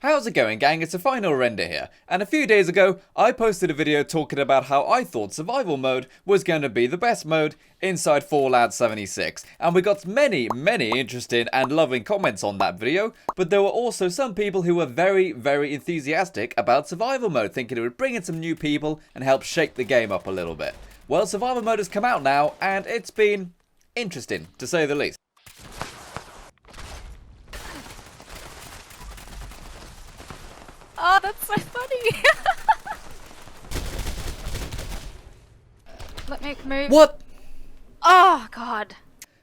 How's it going, gang? It's a final render here, and a few days ago I posted a video talking about how I thought survival mode was going to be the best mode inside Fallout 76, and we got many interesting and loving comments on that video, but there were also some people who were very enthusiastic about survival mode, thinking it would bring in some new people and help shake the game up a little bit. Well, survival mode has come out now, and it's been interesting, to say the least. Oh, that's so funny. Let me move. What? Oh, God.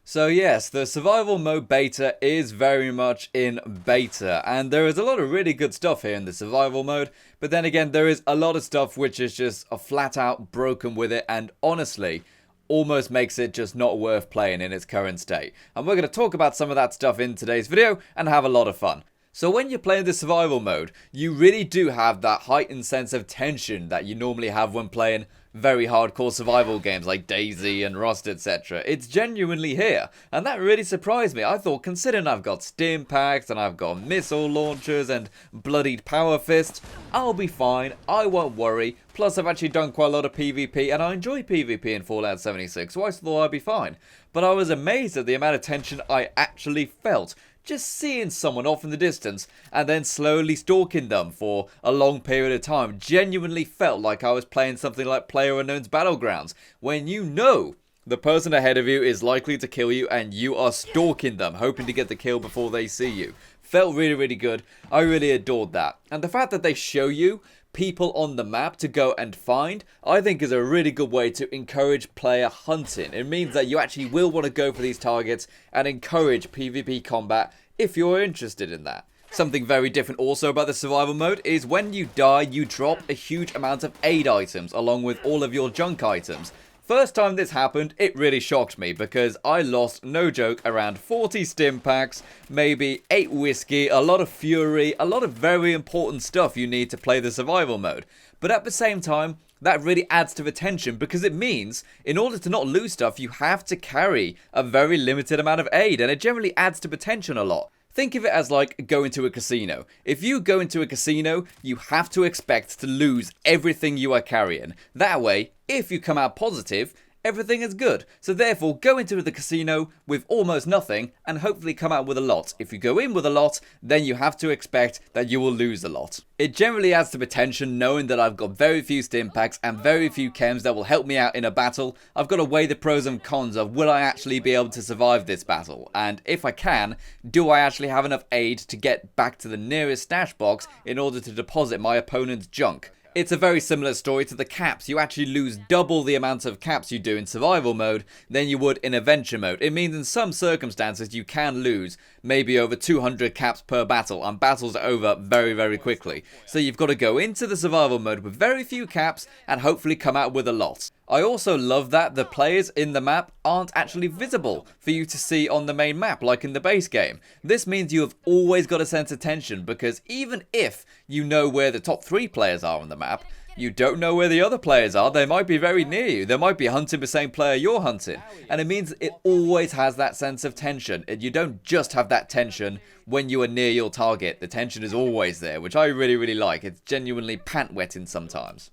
So yes, the survival mode beta is very much in beta, and there is a lot of really good stuff here in the survival mode, but then again there is a lot of stuff which is just a flat out broken with it, and honestly almost makes it just not worth playing in its current state. And we're going to talk about some of that stuff in today's video and have a lot of fun. So when you're playing the survival mode, you really do have that heightened sense of tension that you normally have when playing very hardcore survival games like DayZ and Rust, etc. It's genuinely here, and that really surprised me. I thought, considering I've got stim packs and I've got missile launchers and bloodied power fists, I'll be fine, I won't worry. Plus I've actually done quite a lot of PvP and I enjoy PvP in Fallout 76, so I thought I'd be fine. But I was amazed at the amount of tension I actually felt just seeing someone off in the distance and then slowly stalking them for a long period of time. Genuinely felt like I was playing something like PlayerUnknown's Battlegrounds, when you know the person ahead of you is likely to kill you and you are stalking them, hoping to get the kill before they see you. Felt really good. I really adored that. And the fact that they show you people on the map to go and find, I think is a really good way to encourage player hunting. It means that you actually will want to go for these targets and encourage PvP combat if you're interested in that. Something very different also about the survival mode is when you die, you drop a huge amount of aid items along with all of your junk items. First time this happened, it really shocked me because I lost, no joke, around 40 stim packs, maybe 8 whiskey, a lot of fury, a lot of very important stuff you need to play the survival mode. But at the same time, that really adds to the tension because it means in order to not lose stuff, you have to carry a very limited amount of aid, and it generally adds to the tension a lot. Think of it as like going to a casino. If you go into a casino, you have to expect to lose everything you are carrying. That way, if you come out positive, everything is good. So therefore, go into the casino with almost nothing and hopefully come out with a lot. If you go in with a lot, then you have to expect that you will lose a lot. It generally adds to the tension knowing that I've got very few stim packs and very few chems that will help me out in a battle. I've got to weigh the pros and cons of will I actually be able to survive this battle, and if I can, do I actually have enough aid to get back to the nearest stash box in order to deposit my opponent's junk. It's a very similar story to the caps. You actually lose double the amount of caps you do in survival mode than you would in adventure mode. It means in some circumstances you can lose maybe over 200 caps per battle, and battles are over very quickly. So you've got to go into the survival mode with very few caps and hopefully come out with a lot. I also love that the players in the map aren't actually visible for you to see on the main map like in the base game. This means you have always got a sense of tension because even if you know where the top 3 players are on the map, you don't know where the other players are. They might be very near you. They might be hunting the same player you're hunting. And it means it always has that sense of tension. And you don't just have that tension when you are near your target. The tension is always there, which I really like. It's genuinely pant-wetting sometimes.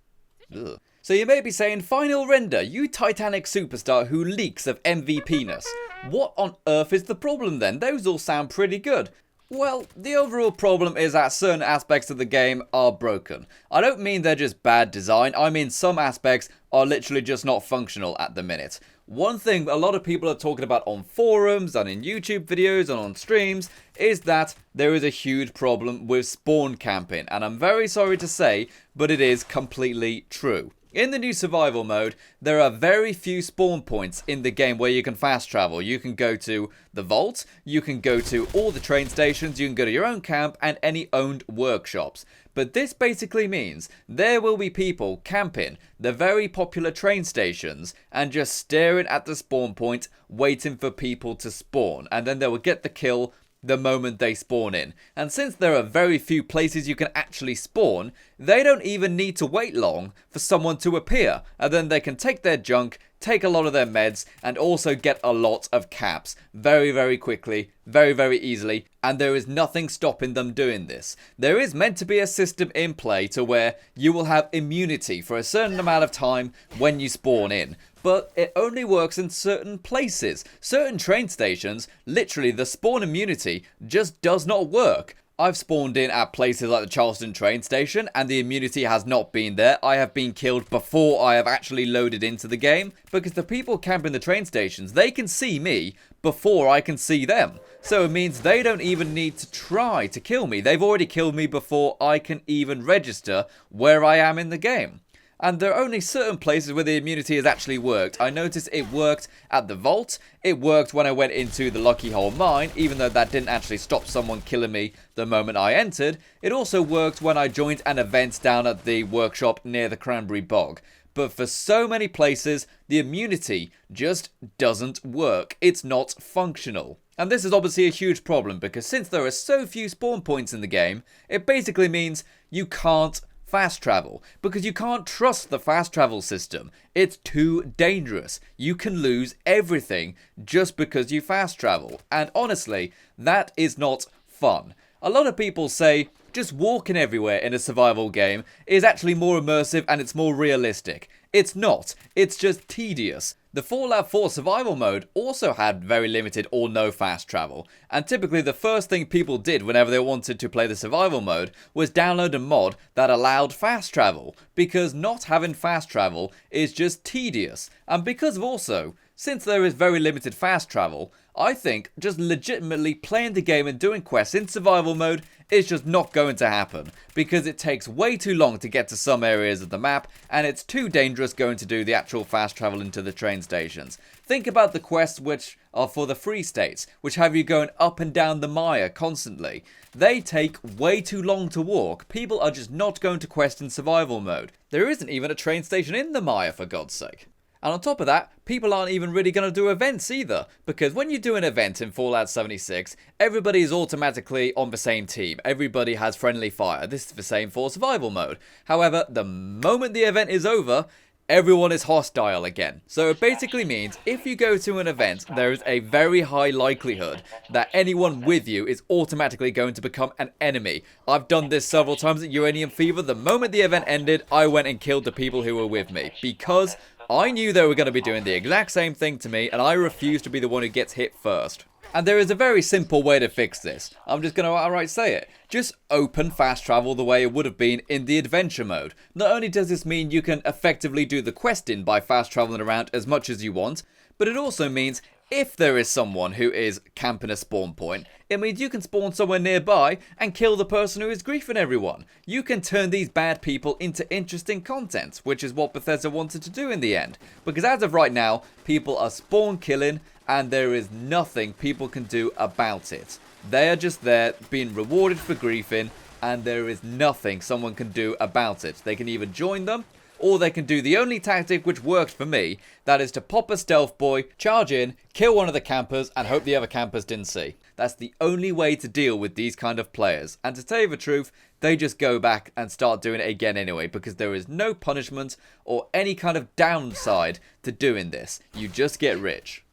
Ugh. So you may be saying, final render, you Titanic superstar who leaks of MVP-ness. What on earth is the problem then? Those all sound pretty good. Well, the overall problem is that certain aspects of the game are broken. I don't mean they're just bad design, I mean some aspects are literally just not functional at the minute. One thing a lot of people are talking about on forums and in YouTube videos and on streams is that there is a huge problem with spawn camping, and I'm very sorry to say, but it is completely true. In the new survival mode, there are very few spawn points in the game where you can fast travel. You can go to the vault, you can go to all the train stations, you can go to your own camp and any owned workshops. But this basically means there will be people camping the very popular train stations and just staring at the spawn point, waiting for people to spawn. And then they will get the kill the moment they spawn in. And since there are very few places you can actually spawn, they don't even need to wait long for someone to appear, and then they can take their junk, take a lot of their meds, and also get a lot of caps very, very quickly, very, very easily, and there is nothing stopping them doing this. There is meant to be a system in play to where you will have immunity for a certain amount of time when you spawn in, but it only works in certain places. Certain train stations, literally the spawn immunity just does not work. I've spawned in at places like the Charleston train station and the immunity has not been there. I have been killed before I have actually loaded into the game because the people camping the train stations, they can see me before I can see them. So it means they don't even need to try to kill me. They've already killed me before I can even register where I am in the game. And there are only certain places where the immunity has actually worked. I noticed it worked at the vault. It worked when I went into the Lucky Hole mine, even though that didn't actually stop someone killing me the moment I entered. It also worked when I joined an event down at the workshop near the Cranberry Bog. But for so many places, the immunity just doesn't work. It's not functional. And this is obviously a huge problem because since there are so few spawn points in the game, it basically means you can't fast travel, because you can't trust the fast travel system. It's too dangerous. You can lose everything just because you fast travel. And honestly, that is not fun. A lot of people say just walking everywhere in a survival game is actually more immersive and it's more realistic. It's not. It's just tedious. The Fallout 4 survival mode also had very limited or no fast travel, and typically the first thing people did whenever they wanted to play the survival mode was download a mod that allowed fast travel, because not having fast travel is just tedious. And because of also, since there is very limited fast travel, I think just legitimately playing the game and doing quests in survival mode is just not going to happen, because it takes way too long to get to some areas of the map and it's too dangerous going to do the actual fast travel into the train stations. Think about the quests which are for the free states, which have you going up and down the mire constantly. They take way too long to walk. People are just not going to quest in survival mode. There isn't even a train station in the mire, for God's sake. And on top of that, people aren't even really going to do events either, because when you do an event in Fallout 76, everybody is automatically on the same team. Everybody has friendly fire. This is the same for survival mode. However, the moment the event is over, everyone is hostile again. So it basically means if you go to an event, there is a very high likelihood that anyone with you is automatically going to become an enemy. I've done this several times at Uranium Fever. The moment the event ended, I went and killed the people who were with me, because I knew they were going to be doing the exact same thing to me, and I refused to be the one who gets hit first. And there is a very simple way to fix this. I'm just going to outright say it. Just open fast travel the way it would have been in the adventure mode. Not only does this mean you can effectively do the questing by fast traveling around as much as you want, but it also means if there is someone who is camping a spawn point, it means you can spawn somewhere nearby and kill the person who is griefing everyone. You can turn these bad people into interesting content, which is what Bethesda wanted to do in the end. Because as of right now, people are spawn killing and there is nothing people can do about it. They are just there being rewarded for griefing and there is nothing someone can do about it. They can either join them, or they can do the only tactic which worked for me, that is to pop a stealth boy, charge in, kill one of the campers, and hope the other campers didn't see. That's the only way to deal with these kind of players. And to tell you the truth, they just go back and start doing it again anyway, because there is no punishment or any kind of downside to doing this. You just get rich.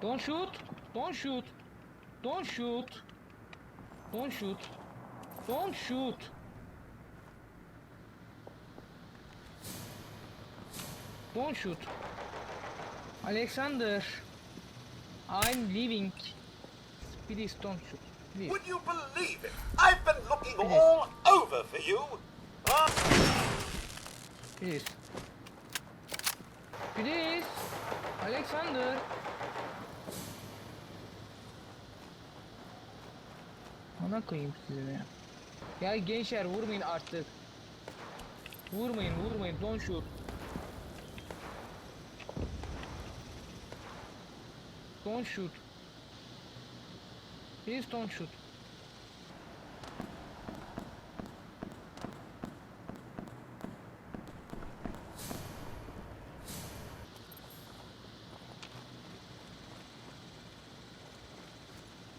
Don't shoot! Don't shoot! Don't shoot! Don't shoot! Don't shoot! Don't shoot. Alexander, I'm leaving. Please don't shoot. Please. Would you believe it? I've been looking all over for you. Please. Please. Alexander. Ana koyayım size ya. Ya gençler vurmayın artık. Vurmayın. Don't shoot. Don't shoot. Please don't shoot.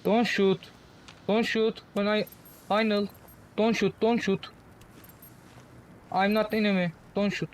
Don't shoot. Don't shoot when I kneel. Don't shoot, don't shoot. I'm not enemy. Don't shoot.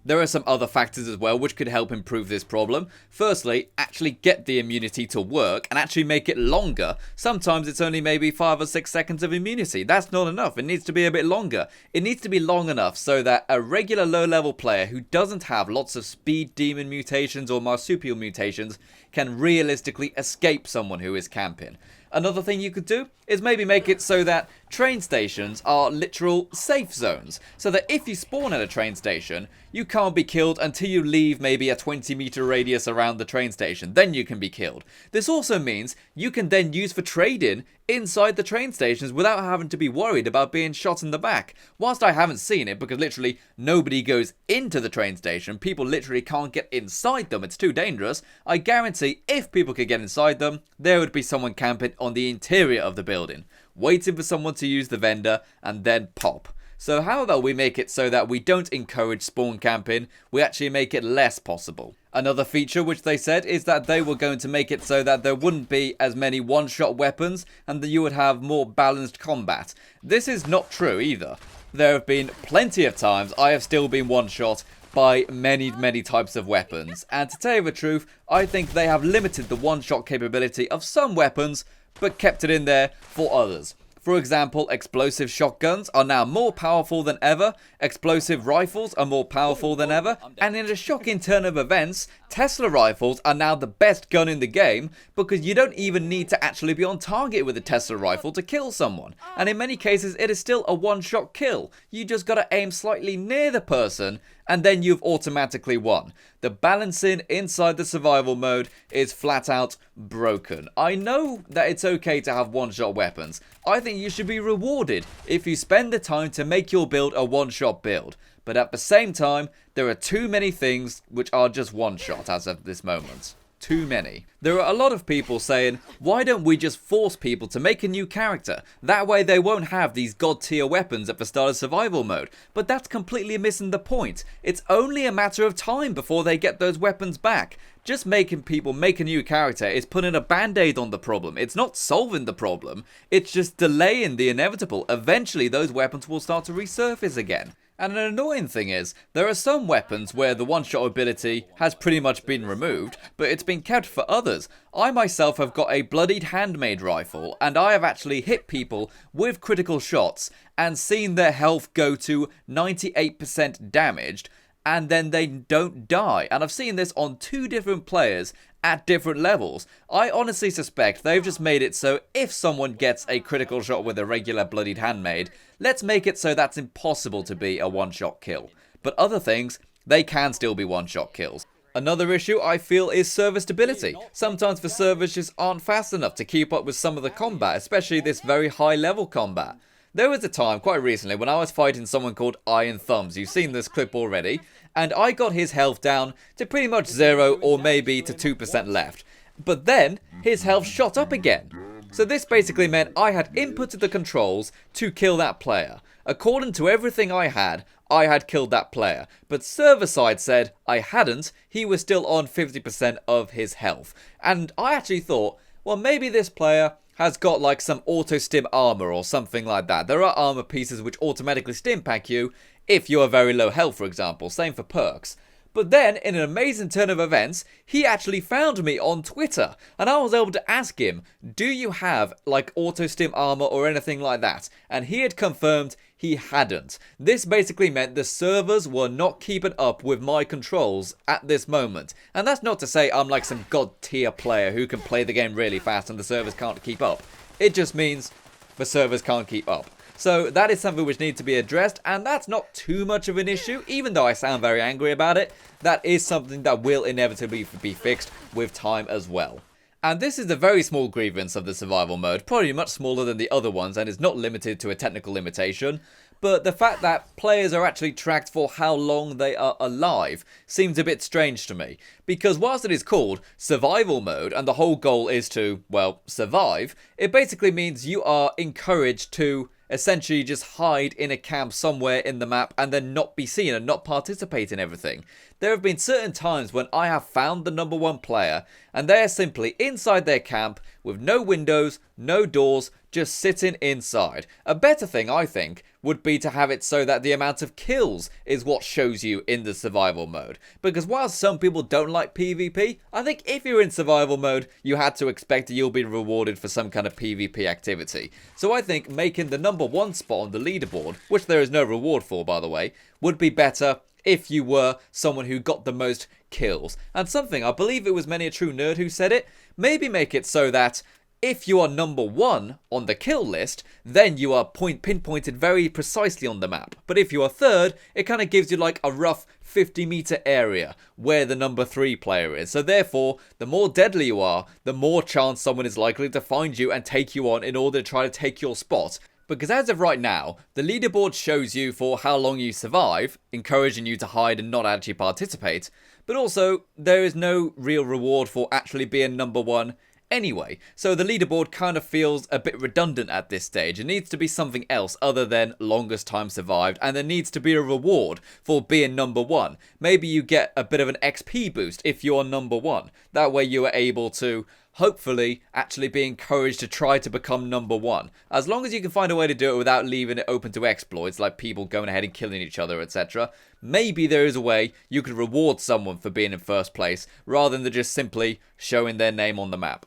There are some other factors as well which could help improve this problem. Firstly, actually get the immunity to work and actually make it longer. Sometimes it's only maybe 5 or 6 seconds of immunity. That's not enough. It needs to be a bit longer. It needs to be long enough so that a regular low-level player who doesn't have lots of speed demon mutations or marsupial mutations can realistically escape someone who is camping. Another thing you could do is maybe make it so that train stations are literal safe zones, so that if you spawn at a train station, you can't be killed until you leave maybe a 20-meter radius around the train station. Then you can be killed. This also means you can then use for trading inside the train stations without having to be worried about being shot in the back. Whilst I haven't seen it, because literally nobody goes into the train station, people literally can't get inside them, it's too dangerous, I guarantee if people could get inside them, there would be someone camping on the interior of the building, waiting for someone to use the vendor and then pop. So how about we make it so that we don't encourage spawn camping, we actually make it less possible. Another feature which they said is that they were going to make it so that there wouldn't be as many one-shot weapons and that you would have more balanced combat. This is not true either. There have been plenty of times I have still been one-shot by many types of weapons, and to tell you the truth, I think they have limited the one-shot capability of some weapons but kept it in there for others. For example, explosive shotguns are now more powerful than ever, explosive rifles are more powerful than ever, and in a shocking turn of events, Tesla rifles are now the best gun in the game because you don't even need to actually be on target with a Tesla rifle to kill someone. And in many cases, it is still a one-shot kill. You just gotta aim slightly near the person and then you've automatically won. The balancing inside the survival mode is flat out broken. I know that it's okay to have one-shot weapons. I think you should be rewarded if you spend the time to make your build a one-shot build. But at the same time, there are too many things which are just one-shot as of this moment. Too many. There are a lot of people saying, why don't we just force people to make a new character? That way they won't have these god tier weapons at the start of survival mode. But that's completely missing the point. It's only a matter of time before they get those weapons back. Just making people make a new character is putting a band-aid on the problem. It's not solving the problem. It's just delaying the inevitable. Eventually those weapons will start to resurface again. And an annoying thing is, there are some weapons where the one-shot ability has pretty much been removed, but it's been kept for others. I myself have got a bloodied handmade rifle, and I have actually hit people with critical shots and seen their health go to 98% damaged, and then they don't die. And I've seen this on 2 different players at different levels. I honestly suspect they've just made it so if someone gets a critical shot with a regular bloodied handmade, let's make it so that's impossible to be a one-shot kill. But other things, they can still be one-shot kills. Another issue I feel is server stability. Sometimes the servers just aren't fast enough to keep up with some of the combat, especially this very high level combat. There was a time, quite recently, when I was fighting someone called Iron Thumbs. You've seen this clip already. And I got his health down to pretty much 0 or maybe to 2% left. But then, his health shot up again. So this basically meant I had inputted the controls to kill that player. According to everything I had killed that player. But server side said I hadn't, he was still on 50% of his health. And I actually thought, well, maybe this player has got like some auto-stim armor or something like that. There are armor pieces which automatically stim pack you if you are very low health, for example. Same for perks. But then, in an amazing turn of events, he actually found me on Twitter. And I was able to ask him, do you have like auto-stim armor or anything like that? And he had confirmed he hadn't. This basically meant the servers were not keeping up with my controls at this moment. And that's not to say I'm like some god tier player who can play the game really fast and the servers can't keep up. It just means the servers can't keep up. So that is something which needs to be addressed, and that's not too much of an issue, even though I sound very angry about it. That is something that will inevitably be fixed with time as well. And this is a very small grievance of the survival mode, probably much smaller than the other ones and is not limited to a technical limitation. But the fact that players are actually tracked for how long they are alive seems a bit strange to me. Because whilst it is called survival mode and the whole goal is to, well, survive, it basically means you are encouraged to essentially just hide in a camp somewhere in the map and then not be seen and not participate in everything. There have been certain times when I have found the number 1 player and they are simply inside their camp with no windows, no doors, just sitting inside. A better thing, I think, would be to have it so that the amount of kills is what shows you in the survival mode. Because while some people don't like PvP, I think if you're in survival mode, you had to expect that you'll be rewarded for some kind of PvP activity. So I think making the number 1 spot on the leaderboard, which there is no reward for by the way, would be better if you were someone who got the most kills. And something, I believe it was Many a True Nerd who said it, maybe make it so that if you are number 1 on the kill list, then you are pinpointed very precisely on the map. But if you are 3rd, it kind of gives you like a rough 50-meter area where the number 3 player is. So therefore, the more deadly you are, the more chance someone is likely to find you and take you on in order to try to take your spot. Because as of right now, the leaderboard shows you for how long you survive, encouraging you to hide and not actually participate. But also, there is no real reward for actually being number 1 anyway, so the leaderboard kind of feels a bit redundant at this stage. It needs to be something else other than longest time survived, and there needs to be a reward for being number 1. Maybe you get a bit of an XP boost if you're number 1. That way you are able to hopefully actually be encouraged to try to become number 1. As long as you can find a way to do it without leaving it open to exploits, like people going ahead and killing each other, etc. Maybe there is a way you could reward someone for being in first place, rather than just simply showing their name on the map.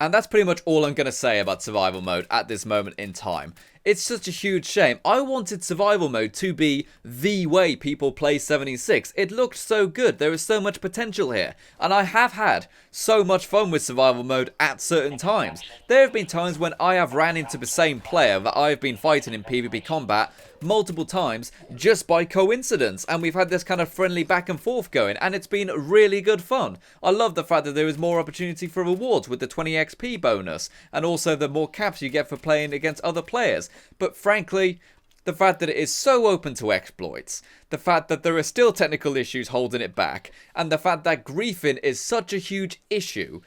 And that's pretty much all I'm going to say about survival mode at this moment in time. It's such a huge shame. I wanted survival mode to be the way people play 76. It looked so good. There is so much potential here. And I have had so much fun with survival mode at certain times. There have been times when I have ran into the same player that I've been fighting in PvP combat multiple times just by coincidence, and we've had this kind of friendly back and forth going, and it's been really good fun. I love the fact that there is more opportunity for rewards with the 20 XP bonus, and also the more caps you get for playing against other players. But frankly, the fact that it is so open to exploits, the fact that there are still technical issues holding it back, and the fact that griefing is such a huge issue,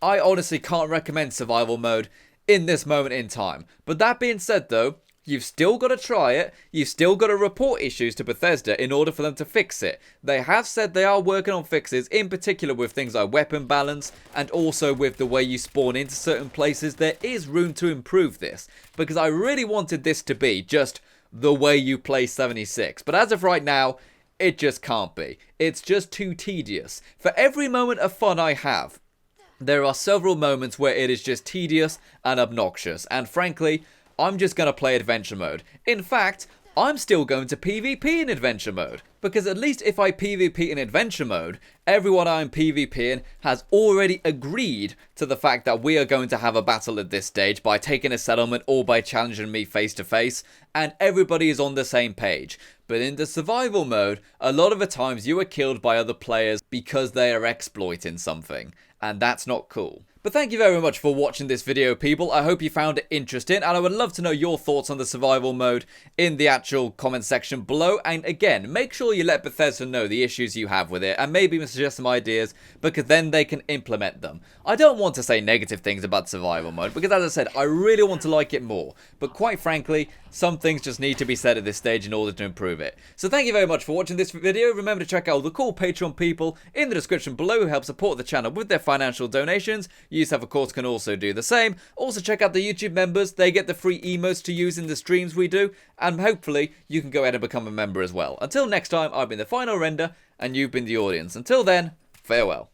I honestly can't recommend survival mode in this moment in time. But that being said though, you've still got to try it, you've still got to report issues to Bethesda in order for them to fix it. They have said they are working on fixes, in particular with things like weapon balance, and also with the way you spawn into certain places. There is room to improve this, because I really wanted this to be just the way you play 76. But as of right now, it just can't be. It's just too tedious. For every moment of fun I have, there are several moments where it is just tedious and obnoxious, and frankly, I'm just going to play adventure mode. In fact, I'm still going to PvP in adventure mode, because at least if I PvP in adventure mode, everyone I'm PvPing has already agreed to the fact that we are going to have a battle at this stage by taking a settlement or by challenging me face to face, and everybody is on the same page. But in the survival mode, a lot of the times you are killed by other players because they are exploiting something, and that's not cool. But thank you very much for watching this video, people. I hope you found it interesting, and I would love to know your thoughts on the survival mode in the actual comment section below. And again, make sure you let Bethesda know the issues you have with it, and maybe suggest some ideas, because then they can implement them. I don't want to say negative things about survival mode, because as I said, I really want to like it more. But quite frankly, some things just need to be said at this stage in order to improve it. So thank you very much for watching this video. Remember to check out all the cool Patreon people in the description below who help support the channel with their financial donations. You, of course, can also do the same. Also check out the YouTube members. They get the free emotes to use in the streams we do. And hopefully you can go ahead and become a member as well. Until next time, I've been the Final Render and you've been the audience. Until then, farewell.